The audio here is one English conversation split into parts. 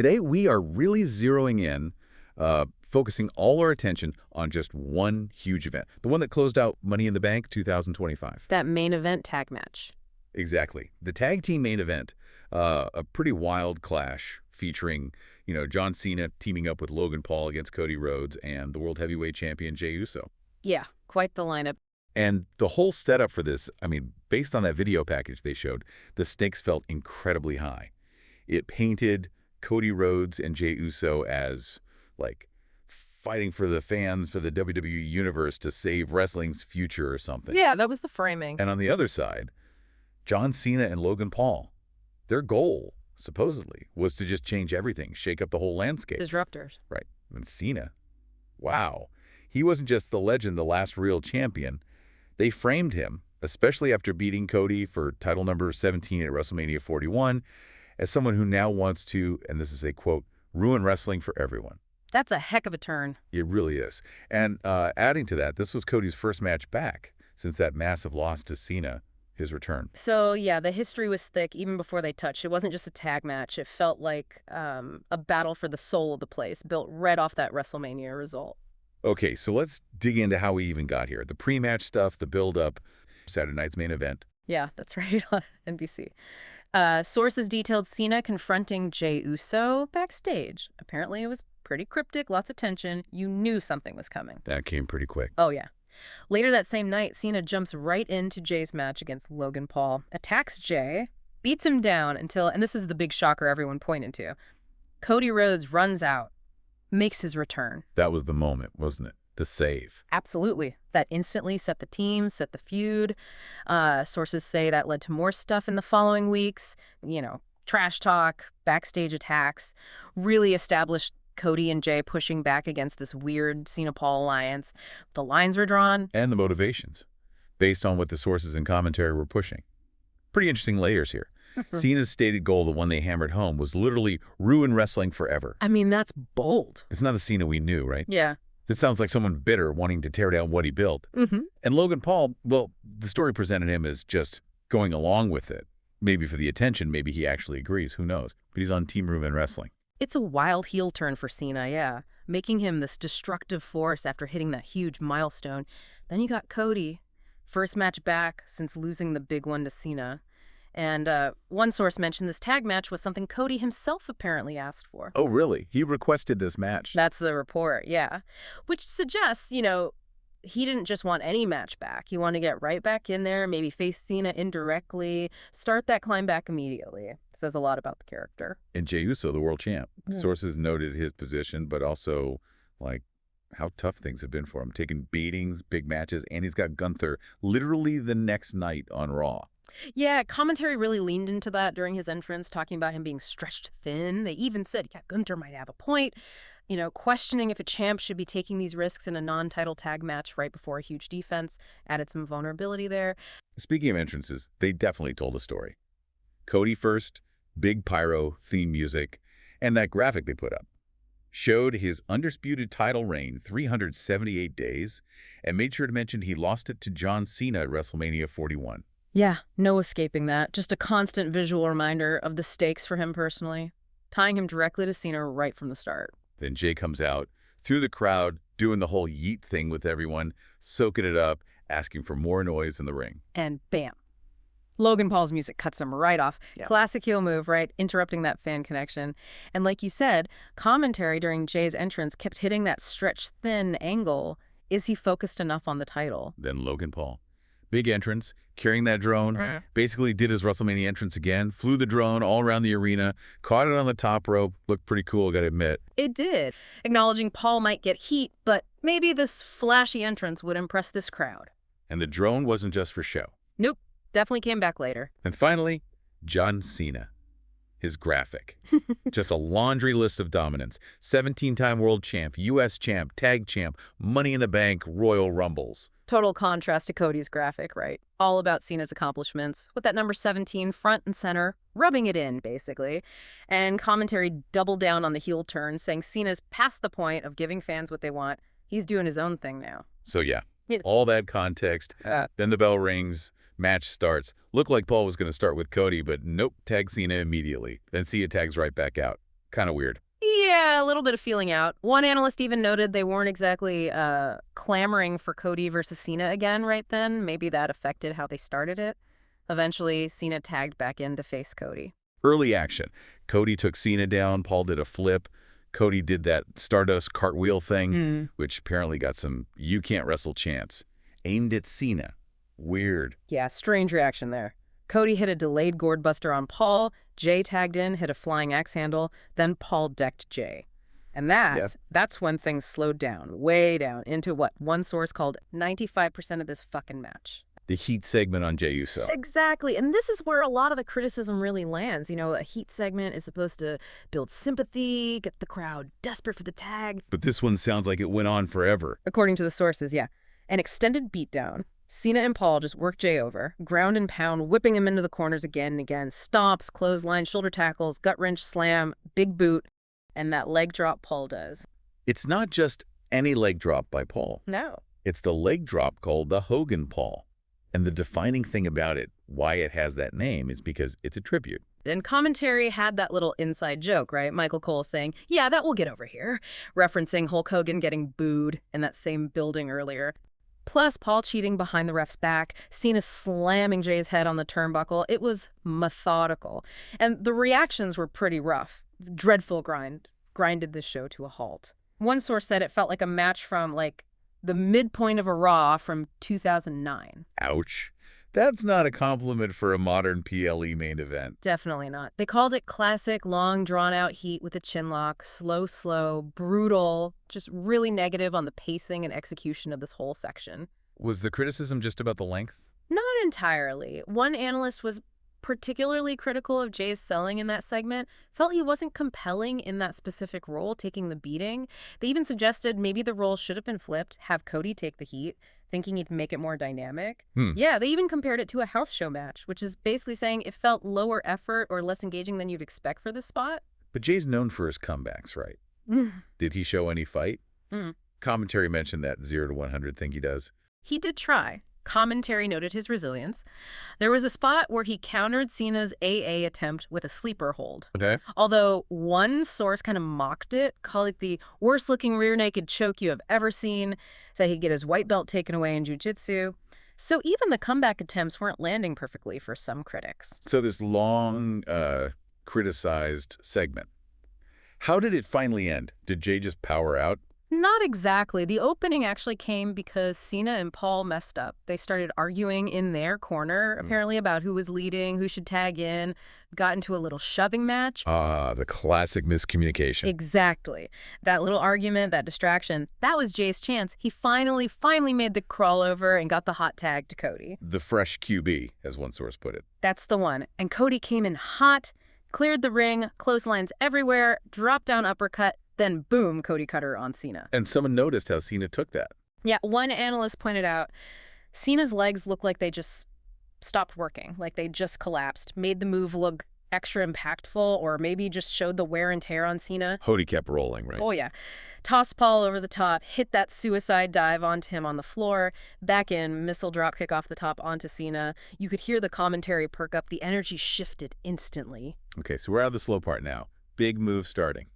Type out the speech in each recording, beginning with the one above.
Today, we are really zeroing in, focusing all our attention on just one huge event, the one that closed out Money in the Bank 2025. That main event tag match. Exactly. The tag team main event, a pretty wild clash featuring, John Cena teaming up with Logan Paul against Cody Rhodes and the World Heavyweight Champion Jey Uso. Yeah, quite the lineup. And the whole setup for this, based on that video package they showed, the stakes felt incredibly high. It painted Cody Rhodes and Jey Uso as, fighting for the fans, for the WWE Universe to save wrestling's future or something. Yeah, that was the framing. And on the other side, John Cena and Logan Paul, their goal, supposedly, was to just change everything, shake up the whole landscape. Disruptors. Right. And Cena, wow. He wasn't just the legend, the last real champion. They framed him, especially after beating Cody for title number 17 at WrestleMania 41, as someone who now wants to, and this is a quote, ruin wrestling for everyone. That's a heck of a turn. It really is. And adding to that, this was Cody's first match back since that massive loss to Cena, his return. So, yeah, the history was thick even before they touched. It wasn't just a tag match. It felt like a battle for the soul of the place, built right off that WrestleMania result. Okay, so let's dig into how we even got here. The pre-match stuff, the build-up, Saturday night's main event. Yeah, that's right, on NBC. Sources detailed Cena confronting Jey Uso backstage. Apparently it was pretty cryptic, lots of tension. You knew something was coming. That came pretty quick. Oh, yeah. Later that same night, Cena jumps right into Jey's match against Logan Paul, attacks Jey, beats him down until, and this is the big shocker everyone pointed to, Cody Rhodes runs out, makes his return. That was the moment, wasn't it? The save. Absolutely. That instantly set the team, set the feud. Sources say that led to more stuff in the following weeks. Trash talk, backstage attacks, really established Cody and Jey pushing back against this weird Cena-Paul alliance. The lines were drawn. And the motivations, based on what the sources and commentary were pushing. Pretty interesting layers here. Cena's stated goal, the one they hammered home, was literally ruin wrestling forever. That's bold. It's not the Cena we knew, right? Yeah. This sounds like someone bitter wanting to tear down what he built. And Logan Paul, well, the story presented him as just going along with it. Maybe for the attention, maybe he actually agrees, who knows? But he's on Team Room and Wrestling. It's a wild heel turn for Cena, yeah. Making him this destructive force after hitting that huge milestone. Then you got Cody, first match back since losing the big one to Cena. And one source mentioned this tag match was something Cody himself apparently asked for. Oh, really? He requested this match? That's the report, yeah. Which suggests, he didn't just want any match back. He wanted to get right back in there, maybe face Cena indirectly, start that climb back immediately. Says a lot about the character. And Jey Uso, the world champ. Sources noted his position, but also, how tough things have been for him. Taking beatings, big matches, and he's got Gunther literally the next night on Raw. Yeah, commentary really leaned into that during his entrance, talking about him being stretched thin. They even said, Gunther might have a point. Questioning if a champ should be taking these risks in a non-title tag match right before a huge defense, added some vulnerability there. Speaking of entrances, they definitely told a story. Cody first, big pyro, theme music, and that graphic they put up showed his undisputed title reign, 378 days, and made sure to mention he lost it to John Cena at WrestleMania 41. Yeah, no escaping that. Just a constant visual reminder of the stakes for him personally, tying him directly to Cena right from the start. Then Jey comes out through the crowd, doing the whole yeet thing with everyone, soaking it up, asking for more noise in the ring. And bam. Logan Paul's music cuts him right off. Yeah. Classic heel move, right? Interrupting that fan connection. And like you said, commentary during Jey's entrance kept hitting that stretched thin angle. Is he focused enough on the title? Then Logan Paul. Big entrance, carrying that drone, basically did his WrestleMania entrance again, flew the drone all around the arena, caught it on the top rope, looked pretty cool, gotta admit. It did, acknowledging Paul might get heat, but maybe this flashy entrance would impress this crowd. And the drone wasn't just for show. Nope, definitely came back later. And finally, John Cena. His graphic. Just a laundry list of dominance. 17-time world champ, U.S. champ, tag champ, Money in the Bank, Royal Rumbles. Total contrast to Cody's graphic, right? All about Cena's accomplishments, with that number 17 front and center, rubbing it in, basically. And commentary doubled down on the heel turn, saying Cena's past the point of giving fans what they want. He's doing his own thing now. So yeah, all that context. Then the bell rings. Match starts. Looked like Paul was going to start with Cody, but nope, tag Cena immediately. Then Cena tags right back out. Kind of weird. Yeah, a little bit of feeling out. One analyst even noted they weren't exactly clamoring for Cody versus Cena again right then. Maybe that affected how they started it. Eventually, Cena tagged back in to face Cody. Early action. Cody took Cena down. Paul did a flip. Cody did that Stardust cartwheel thing, which apparently got some "you can't wrestle" chants. Aimed at Cena. Weird. Yeah, strange reaction there. Cody hit a delayed gourd buster on Paul. Jey tagged in, hit a flying axe handle. Then Paul decked Jey. And that's when things slowed down, way down, into what one source called 95% of this fucking match. The heat segment on Jey Uso. Exactly. And this is where a lot of the criticism really lands. You know, a heat segment is supposed to build sympathy, get the crowd desperate for the tag. But this one sounds like it went on forever. According to the sources, yeah. An extended beatdown. Cena and Paul just work Jey over, ground and pound, whipping him into the corners again and again. Stomps, clothesline, shoulder tackles, gut wrench slam, big boot, and that leg drop Paul does. It's not just any leg drop by Paul. No. It's the leg drop called the Hogan Paul. And the defining thing about it, why it has that name, is because it's a tribute. And commentary had that little inside joke, right? Michael Cole saying, yeah, that will get over here, referencing Hulk Hogan getting booed in that same building earlier. Plus, Paul cheating behind the ref's back, Cena slamming Jey's head on the turnbuckle. It was methodical. And the reactions were pretty rough. Dreadful grinded the show to a halt. One source said it felt like a match from, the midpoint of a Raw from 2009. Ouch. That's not a compliment for a modern PLE main event. Definitely not. They called it classic, long, drawn-out heat with a chinlock, slow, brutal, just really negative on the pacing and execution of this whole section. Was the criticism just about the length? Not entirely. One analyst was particularly critical of Jey's selling in that segment, felt he wasn't compelling in that specific role, taking the beating. They even suggested maybe the role should have been flipped, have Cody take the heat, thinking he'd make it more dynamic. Yeah, they even compared it to a house show match, which is basically saying it felt lower effort or less engaging than you'd expect for this spot. But Jey's known for his comebacks, right? Did he show any fight? Commentary mentioned that 0 to 100 thing he does. He did try. Commentary noted his resilience. There was a spot where he countered Cena's AA attempt with a sleeper hold. Okay. Although one source kind of mocked it, called it the worst-looking rear-naked choke you have ever seen, said he'd get his white belt taken away in jiu-jitsu. So even the comeback attempts weren't landing perfectly for some critics. So this long, criticized segment. How did it finally end? Did Jey just power out? Not exactly. The opening actually came because Cena and Paul messed up. They started arguing in their corner, apparently about who was leading, who should tag in, got into a little shoving match. Ah, the classic miscommunication. Exactly. That little argument, that distraction, that was Jey's chance. He finally made the crawl over and got the hot tag to Cody. The fresh QB, as one source put it. That's the one. And Cody came in hot, cleared the ring, clotheslines everywhere, dropped down uppercut, then boom, Cody cutter on Cena. And someone noticed how Cena took that. Yeah, one analyst pointed out Cena's legs looked like they just stopped working, like they just collapsed, made the move look extra impactful, or maybe just showed the wear and tear on Cena. Cody kept rolling, right? Oh, yeah. Tossed Paul over the top, hit that suicide dive onto him on the floor, back in, missile drop kick off the top onto Cena. You could hear the commentary perk up. The energy shifted instantly. Okay, so we're out of the slow part now. Big move starting.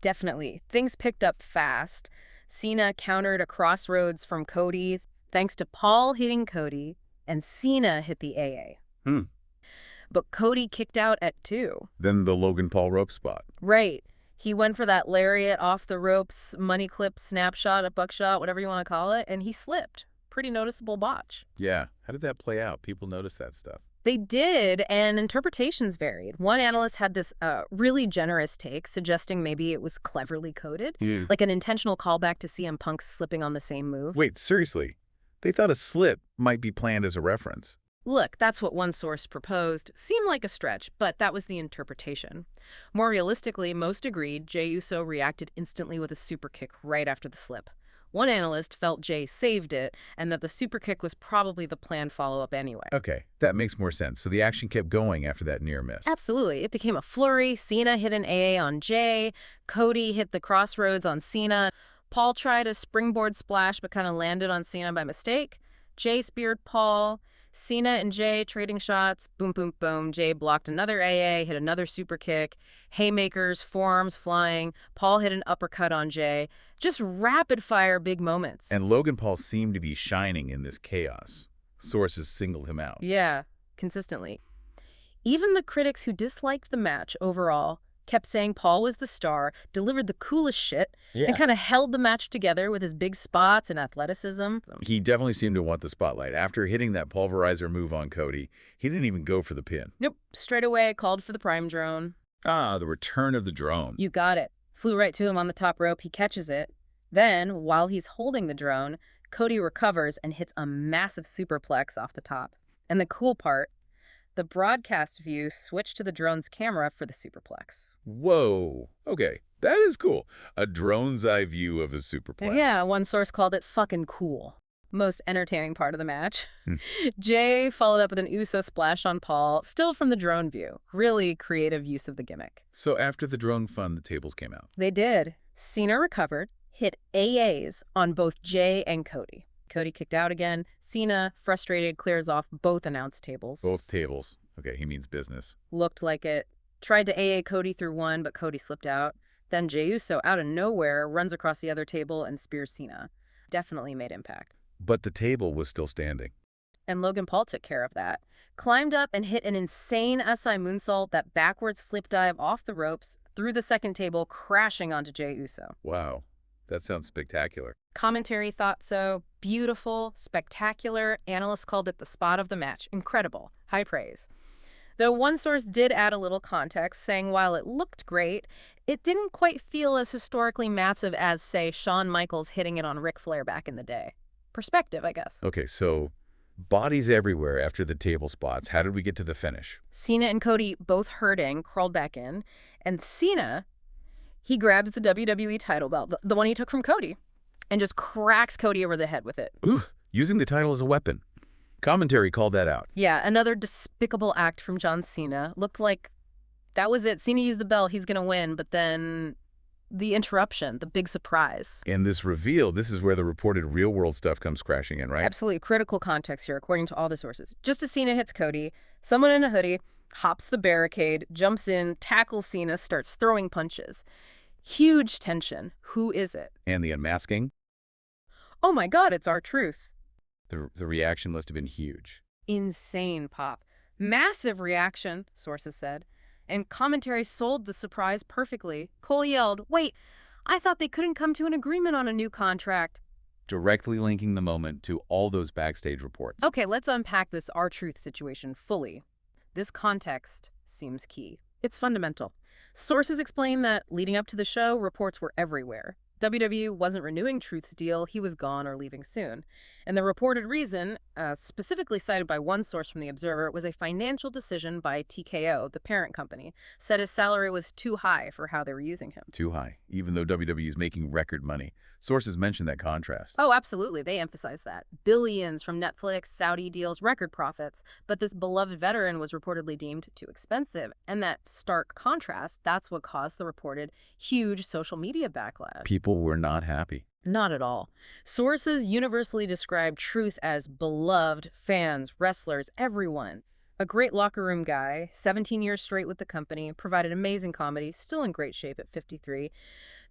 Definitely. Things picked up fast. Cena countered a crossroads from Cody, thanks to Paul hitting Cody, and Cena hit the AA. But Cody kicked out at 2. Then the Logan Paul rope spot. Right. He went for that lariat off the ropes, money clip, snapshot, a buckshot, whatever you want to call it, and he slipped. Pretty noticeable botch. Yeah. How did that play out? People noticed that stuff. They did, and interpretations varied. One analyst had this really generous take, suggesting maybe it was cleverly coded, like an intentional callback to CM Punk's slipping on the same move. Wait, seriously? They thought a slip might be planned as a reference. Look, that's what one source proposed. Seemed like a stretch, but that was the interpretation. More realistically, most agreed Jey Uso reacted instantly with a super kick right after the slip. One analyst felt Jey saved it, and that the super kick was probably the planned follow-up anyway. Okay, that makes more sense. So the action kept going after that near miss. Absolutely. It became a flurry. Cena hit an AA on Jey. Cody hit the crossroads on Cena. Paul tried a springboard splash but kind of landed on Cena by mistake. Jey speared Paul. Cena and Jey trading shots. Boom, boom, boom. Jey blocked another AA, hit another super kick. Haymakers, forearms flying. Paul hit an uppercut on Jey. Just rapid-fire big moments. And Logan Paul seemed to be shining in this chaos. Sources singled him out. Yeah, consistently. Even the critics who disliked the match overall kept saying Paul was the star, delivered the coolest shit, and kind of held the match together with his big spots and athleticism. He definitely seemed to want the spotlight. After hitting that pulverizer move on Cody, he didn't even go for the pin. Nope. Straight away called for the prime drone. Ah, the return of the drone. You got it. Flew right to him on the top rope. He catches it. Then, while he's holding the drone, Cody recovers and hits a massive superplex off the top. And the cool part, the broadcast view switched to the drone's camera for the superplex. Whoa. Okay, that is cool. A drone's eye view of a superplex. Yeah, one source called it fucking cool. Most entertaining part of the match. Jey followed up with an Uso splash on Paul, still from the drone view. Really creative use of the gimmick. So after the drone fun, the tables came out. They did. Cena recovered, hit AAs on both Jey and Cody. Cody kicked out again. Cena, frustrated, clears off both announce tables. Both tables. Okay, he means business. Looked like it. Tried to AA Cody through one, but Cody slipped out. Then Jey Uso, out of nowhere, runs across the other table and spears Cena. Definitely made impact. But the table was still standing. And Logan Paul took care of that. Climbed up and hit an insane SI moonsault, that backwards slip dive off the ropes, through the second table, crashing onto Jey Uso. Wow, that sounds spectacular. Commentary thought so. Beautiful, spectacular. Analysts called it the spot of the match. Incredible. High praise. Though one source did add a little context, saying while it looked great, it didn't quite feel as historically massive as, say, Shawn Michaels hitting it on Ric Flair back in the day. Perspective, I guess. Okay, so bodies everywhere after the table spots. How did we get to the finish? Cena and Cody, both hurting, crawled back in. And Cena, he grabs the WWE title belt, the one he took from Cody, and just cracks Cody over the head with it. Ooh, using the title as a weapon. Commentary called that out. Yeah, another despicable act from John Cena. Looked like that was it. Cena used the bell, he's going to win, but then the interruption, the big surprise. And this reveal, this is where the reported real-world stuff comes crashing in, right? Absolutely. Critical context here, according to all the sources. Just as Cena hits Cody, someone in a hoodie hops the barricade, jumps in, tackles Cena, starts throwing punches. Huge tension. Who is it? And the unmasking? Oh my God, it's R-Truth. The reaction must have been huge. Insane pop. Massive reaction, sources said. And commentary sold the surprise perfectly. Cole yelled, "Wait, I thought they couldn't come to an agreement on a new contract." Directly linking the moment to all those backstage reports. Okay, let's unpack this R-Truth situation fully. This context seems key. It's fundamental. Sources explain that leading up to the show, reports were everywhere. WWE wasn't renewing Truth's deal, he was gone or leaving soon. And the reported reason, specifically cited by one source from The Observer, was a financial decision by TKO, the parent company, said his salary was too high for how they were using him. Too high, even though WWE is making record money. Sources mentioned that contrast. Oh, absolutely. They emphasize that. Billions from Netflix, Saudi deals, record profits. But this beloved veteran was reportedly deemed too expensive. And that stark contrast, that's what caused the reported huge social media backlash. People were not happy. Not at all. Sources universally describe Truth as beloved, fans, wrestlers, everyone. A great locker room guy, 17 years straight with the company, provided amazing comedy, still in great shape at 53.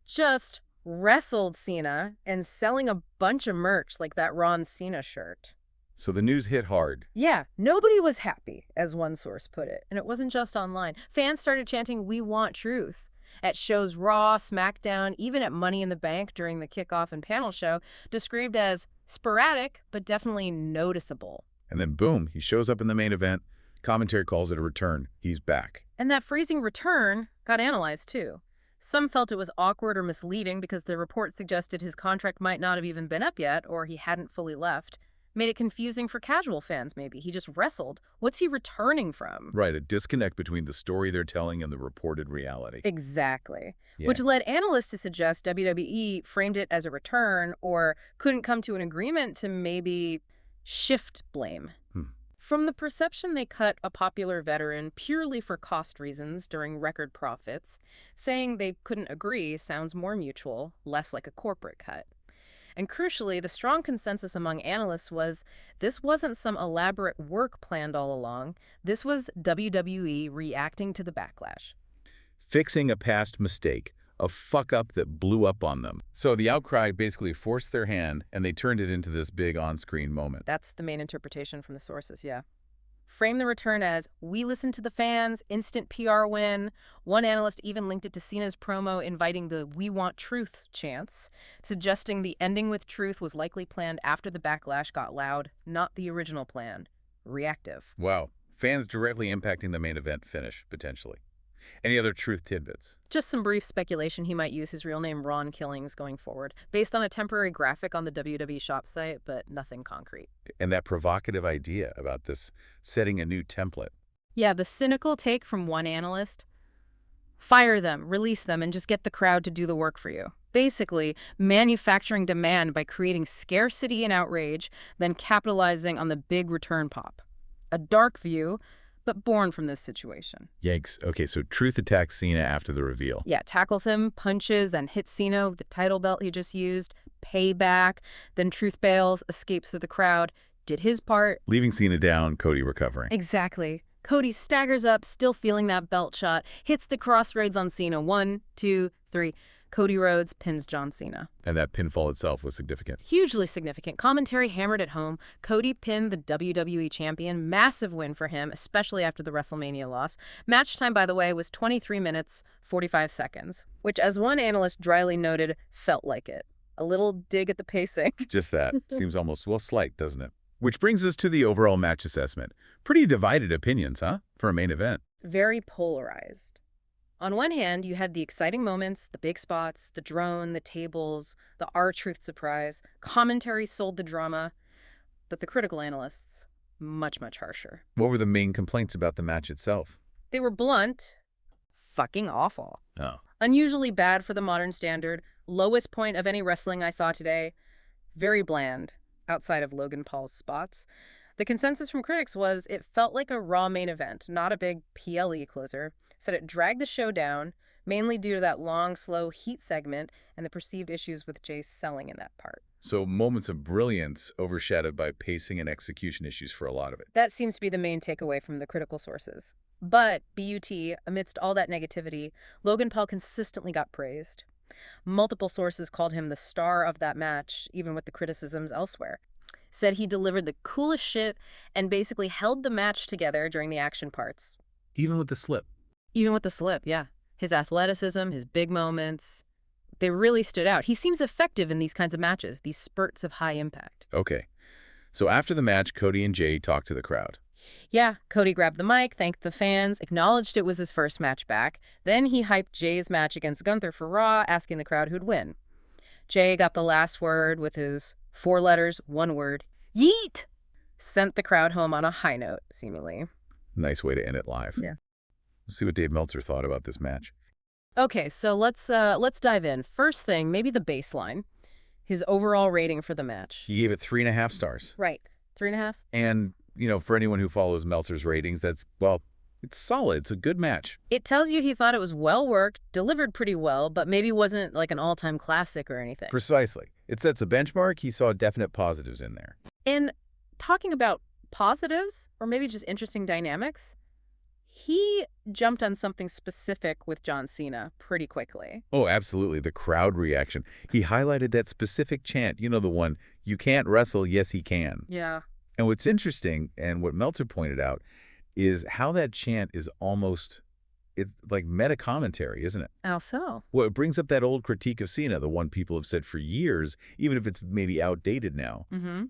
Just wrestled Cena and selling a bunch of merch like that Ron Cena shirt. So the news hit hard. Yeah, nobody was happy, as one source put it. And it wasn't just online. Fans started chanting, "We want Truth." At shows Raw, SmackDown, even at Money in the Bank during the kickoff and panel show, described as sporadic, but definitely noticeable. And then boom, he shows up in the main event. Commentary calls it a return. He's back. And that phrasing return got analyzed too. Some felt it was awkward or misleading because the report suggested his contract might not have even been up yet, or he hadn't fully left. Made it confusing for casual fans, maybe. He just wrestled. What's he returning from? Right, a disconnect between the story they're telling and the reported reality. Exactly. Yeah. Which led analysts to suggest WWE framed it as a return or couldn't come to an agreement to maybe shift blame. From the perception they cut a popular veteran purely for cost reasons during record profits, saying they couldn't agree sounds more mutual, less like a corporate cut. And crucially, the strong consensus among analysts was this wasn't some elaborate work planned all along. This was WWE reacting to the backlash. Fixing a past mistake, a fuck-up that blew up on them. So the outcry basically forced their hand, and they turned it into this big on-screen moment. That's the main interpretation from the sources, yeah. Frame the return as, we listened to the fans, instant PR win. One analyst even linked it to Cena's promo inviting the "We Want Truth" chants, suggesting the ending with truth was likely planned after the backlash got loud, not the original plan. Reactive. Wow. Fans directly impacting the main event finish, potentially. Any other truth tidbits? Just some brief speculation he might use his real name Ron Killings going forward, based on a temporary graphic on the WWE shop site, but nothing concrete. And that provocative idea about this setting a new template. Yeah, the cynical take from one analyst: fire them, release them, and just get the crowd to do the work for you. Basically, manufacturing demand by creating scarcity and outrage, then capitalizing on the big return pop. A dark view, but born from this situation. Yikes. Okay, so Truth attacks Cena after the reveal. Yeah, tackles him, punches, then hits Cena with the title belt he just used. Payback. Then Truth bails, escapes through the crowd, did his part. Leaving Cena down, Cody recovering. Exactly. Cody staggers up, still feeling that belt shot, hits the crossroads on Cena. 1, 2, 3. Cody Rhodes pins John Cena. And that pinfall itself was significant. Hugely significant. Commentary hammered at home. Cody pinned the WWE champion. Massive win for him, especially after the WrestleMania loss. Match time, by the way, was 23 minutes, 45 seconds, which, as one analyst dryly noted, felt like it. A little dig at the pacing. Just that. Seems almost, well, slight, doesn't it? Which brings us to the overall match assessment. Pretty divided opinions, huh? For a main event. Very polarized. On one hand, you had the exciting moments, the big spots, the drone, the tables, the R-Truth surprise. Commentary sold the drama. But the critical analysts, much, much harsher. What were the main complaints about the match itself? They were blunt. Fucking awful. Oh. Unusually bad for the modern standard. Lowest point of any wrestling I saw today. Very bland, outside of Logan Paul's spots. The consensus from critics was it felt like a Raw main event, not a big PLE closer. Said it dragged the show down, mainly due to that long, slow heat segment and the perceived issues with Jey selling in that part. So moments of brilliance overshadowed by pacing and execution issues for a lot of it. That seems to be the main takeaway from the critical sources. But, BUT, amidst all that negativity, Logan Paul consistently got praised. Multiple sources called him the star of that match, even with the criticisms elsewhere. Said he delivered the coolest shit and basically held the match together during the action parts. Even with the slip. Even with the slip, yeah. His athleticism, his big moments, they really stood out. He seems effective in these kinds of matches, these spurts of high impact. Okay. So after the match, Cody and Jey talked to the crowd. Yeah, Cody grabbed the mic, thanked the fans, acknowledged it was his first match back. Then he hyped Jey's match against Gunther for Raw, asking the crowd who'd win. Jey got the last word with his 4 letters, 1 word, yeet! Sent the crowd home on a high note, seemingly. Nice way to end it live. Yeah. Let's see what Dave Meltzer thought about this match. Okay, so let's dive in. First thing, maybe the baseline. His overall rating for the match. He gave it 3.5 stars. Right. 3.5? And, you know, for anyone who follows Meltzer's ratings, that's, well, it's solid. It's a good match. It tells you he thought it was well worked, delivered pretty well, but maybe wasn't like an all-time classic or anything. Precisely. It sets a benchmark. He saw definite positives in there. And talking about positives, or maybe just interesting dynamics, he jumped on something specific with John Cena pretty quickly. Oh, absolutely. The crowd reaction. He highlighted that specific chant. You know, the one, "You can't wrestle, yes he can." Yeah. And what's interesting, and what Meltzer pointed out, is how that chant is almost, it's like meta commentary, isn't it? How so? Well, it brings up that old critique of Cena, the one people have said for years, even if it's maybe outdated now. Mm-hmm.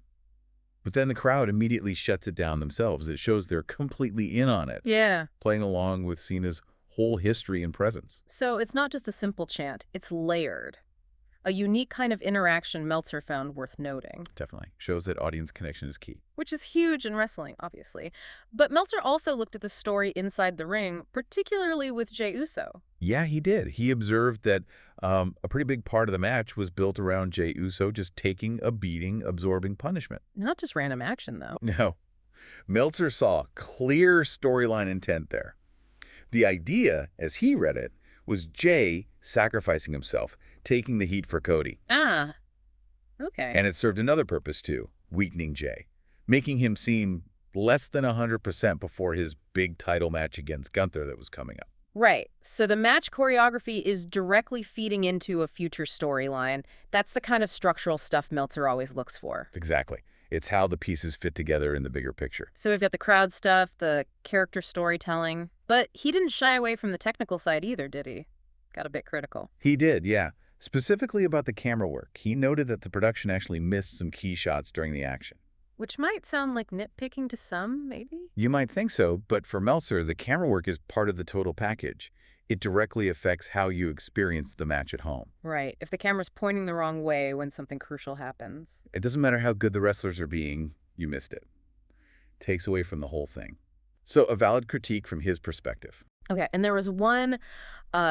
But then the crowd immediately shuts it down themselves. It shows they're completely in on it, Yeah. playing along with Cena's whole history and presence. So it's not just a simple chant, it's layered. A unique kind of interaction Meltzer found worth noting. Definitely. Shows that audience connection is key. Which is huge in wrestling, obviously. But Meltzer also looked at the story inside the ring, particularly with Jey Uso. Yeah, he did. He observed that a pretty big part of the match was built around Jey Uso just taking a beating, absorbing punishment. Not just random action, though. No. Meltzer saw clear storyline intent there. The idea, as he read it, was Jey sacrificing himself, taking the heat for Cody. Ah, Okay. And it served another purpose, too, weakening Jey, making him seem less than 100% before his big title match against Gunther that was coming up. Right. So the match choreography is directly feeding into a future storyline. That's the kind of structural stuff Meltzer always looks for. Exactly. It's how the pieces fit together in the bigger picture. So we've got the crowd stuff, the character storytelling. But he didn't shy away from the technical side either, did he? Got a bit critical. He did, yeah. Specifically about the camera work. He noted that the production actually missed some key shots during the action. Which might sound like nitpicking to some, maybe? You might think so, but for Meltzer, the camera work is part of the total package. It directly affects how you experience the match at home. Right. If the camera's pointing the wrong way when something crucial happens. It doesn't matter how good the wrestlers are being, you missed it. Takes away from the whole thing. So a valid critique from his perspective. Okay, and there was one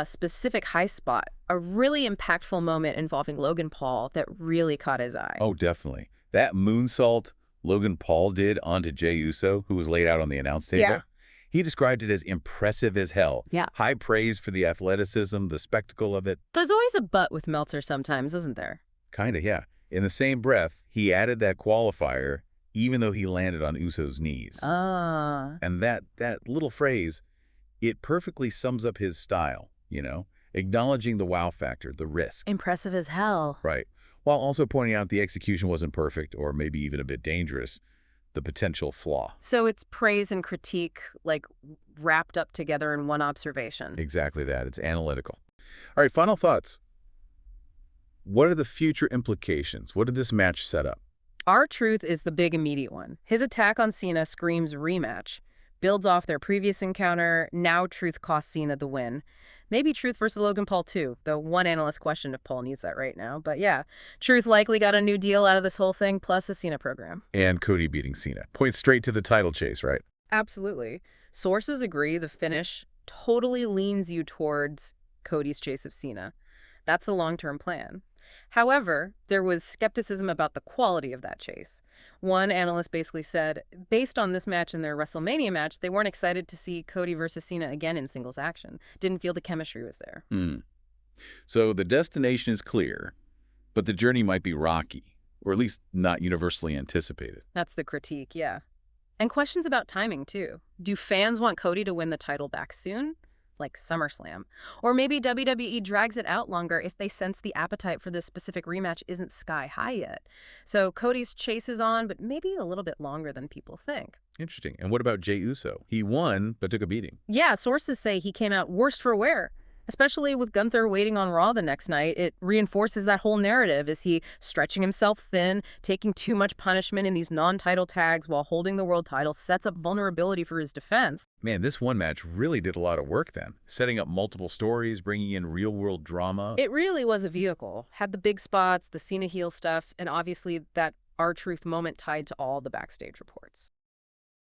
specific high spot, a really impactful moment involving Logan Paul that really caught his eye. Oh, definitely. That moonsault Logan Paul did onto Jey Uso, who was laid out on the announce table. Yeah. He described it as impressive as hell. Yeah. High praise for the athleticism, the spectacle of it. There's always a but with Meltzer sometimes, isn't there? Kinda, yeah. In the same breath, he added that qualifier, even though he landed on Uso's knees. Ah. And that little phrase, it perfectly sums up his style, acknowledging the wow factor, the risk. Impressive as hell. Right. While also pointing out the execution wasn't perfect or maybe even a bit dangerous, the potential flaw. So it's praise and critique, like, wrapped up together in one observation. Exactly that. It's analytical. All right, final thoughts. What are the future implications? What did this match set up? R-Truth is the big immediate one. His attack on Cena screams rematch. Builds off their previous encounter. Now Truth costs Cena the win. Maybe Truth versus Logan Paul too, though one analyst questioned if Paul needs that right now. But yeah, Truth likely got a new deal out of this whole thing, plus a Cena program. And Cody beating Cena. Point straight to the title chase, right? Absolutely. Sources agree the finish totally leans you towards Cody's chase of Cena. That's the long-term plan. However, there was skepticism about the quality of that chase. One analyst basically said, based on this match and their WrestleMania match, they weren't excited to see Cody versus Cena again in singles action. Didn't feel the chemistry was there. So the destination is clear, but the journey might be rocky, or at least not universally anticipated. That's the critique, yeah. And questions about timing, too. Do fans want Cody to win the title back soon? Like SummerSlam. Or maybe WWE drags it out longer if they sense the appetite for this specific rematch isn't sky high yet. So Cody's chase is on, but maybe a little bit longer than people think. Interesting. And what about Jey Uso? He won, but took a beating. Yeah, sources say he came out worse for wear. Especially with Gunther waiting on Raw the next night, it reinforces that whole narrative. Is he stretching himself thin, taking too much punishment in these non-title tags while holding the world title, sets up vulnerability for his defense? Man, this one match really did a lot of work then. Setting up multiple stories, bringing in real-world drama. It really was a vehicle. Had the big spots, the Cena heel stuff, and obviously that R-Truth moment tied to all the backstage reports.